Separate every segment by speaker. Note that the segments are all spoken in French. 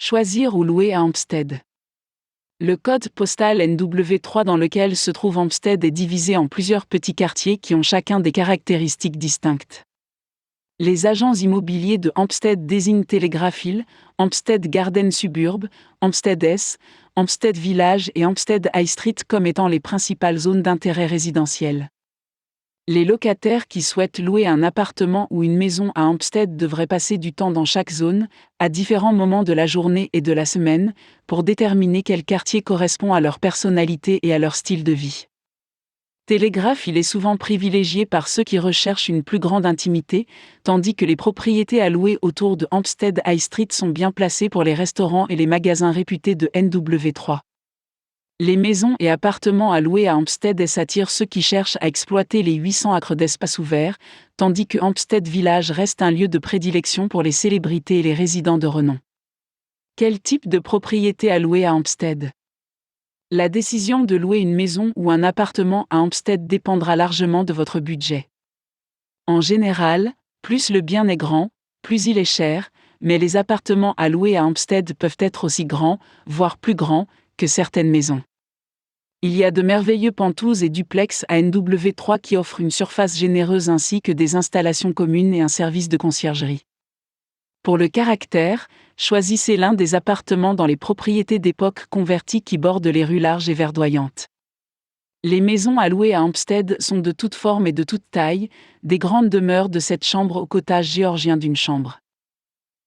Speaker 1: Choisir ou louer à Hampstead. Le code postal NW3 dans lequel se trouve Hampstead est divisé en plusieurs petits quartiers qui ont chacun des caractéristiques distinctes. Les agents immobiliers de Hampstead désignent Telegraph Hill, Hampstead Garden Suburb, Hampstead S, Hampstead Village et Hampstead High Street comme étant les principales zones d'intérêt résidentiel. Les locataires qui souhaitent louer un appartement ou une maison à Hampstead devraient passer du temps dans chaque zone, à différents moments de la journée et de la semaine, pour déterminer quel quartier correspond à leur personnalité et à leur style de vie. Telegraph Hill est souvent privilégié par ceux qui recherchent une plus grande intimité, tandis que les propriétés à louer autour de Hampstead High Street sont bien placées pour les restaurants et les magasins réputés de NW3. Les maisons et appartements à louer à Hampstead attirent ceux qui cherchent à exploiter les 800 acres d'espace ouvert, tandis que Hampstead Village reste un lieu de prédilection pour les célébrités et les résidents de renom. Quel type de propriété à louer à Hampstead ? La décision de louer une maison ou un appartement à Hampstead dépendra largement de votre budget. En général, plus le bien est grand, plus il est cher, mais les appartements à louer à Hampstead peuvent être aussi grands, voire plus grands, que certaines maisons. Il y a de merveilleux penthouses et duplex à NW3 qui offrent une surface généreuse ainsi que des installations communes et un service de conciergerie. Pour le caractère, choisissez l'un des appartements dans les propriétés d'époque converties qui bordent les rues larges et verdoyantes. Les maisons à louer à Hampstead sont de toutes formes et de toutes tailles, des grandes demeures de 7 chambres au cottage géorgien d'une chambre.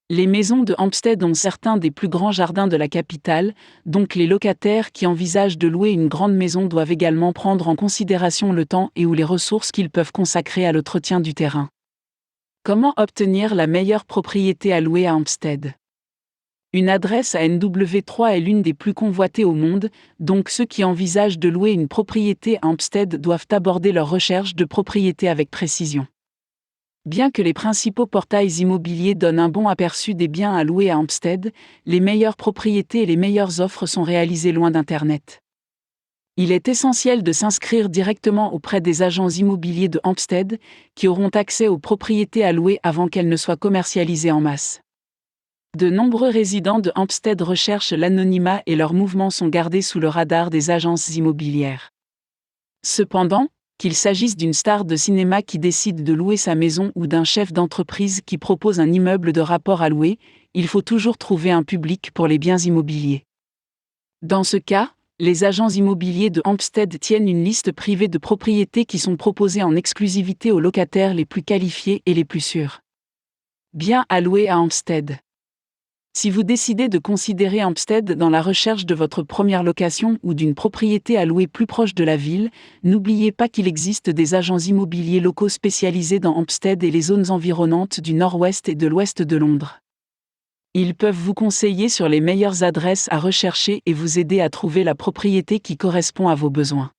Speaker 1: Les maisons de Hampstead ont certains des plus grands jardins de la capitale, donc les locataires qui envisagent de louer une grande maison doivent également prendre en considération le temps et ou les ressources qu'ils peuvent consacrer à l'entretien du terrain. Comment obtenir la meilleure propriété à louer à Hampstead ? Une adresse à NW3 est l'une des plus convoitées au monde, donc ceux qui envisagent de louer une propriété à Hampstead doivent aborder leur recherche de propriété avec précision. Bien que les principaux portails immobiliers donnent un bon aperçu des biens à louer à Hampstead, les meilleures propriétés et les meilleures offres sont réalisées loin d'Internet. Il est essentiel de s'inscrire directement auprès des agents immobiliers de Hampstead, qui auront accès aux propriétés à louer avant qu'elles ne soient commercialisées en masse. De nombreux résidents de Hampstead recherchent l'anonymat et leurs mouvements sont gardés sous le radar des agences immobilières. Cependant, qu'il s'agisse d'une star de cinéma qui décide de louer sa maison ou d'un chef d'entreprise qui propose un immeuble de rapport à louer, il faut toujours trouver un public pour les biens immobiliers. Dans ce cas, les agents immobiliers de Hampstead tiennent une liste privée de propriétés qui sont proposées en exclusivité aux locataires les plus qualifiés et les plus sûrs. Biens à louer à Hampstead. Si vous décidez de considérer Hampstead dans la recherche de votre première location ou d'une propriété à louer plus proche de la ville, n'oubliez pas qu'il existe des agents immobiliers locaux spécialisés dans Hampstead et les zones environnantes du nord-ouest et de l'ouest de Londres. Ils peuvent vous conseiller sur les meilleures adresses à rechercher et vous aider à trouver la propriété qui correspond à vos besoins.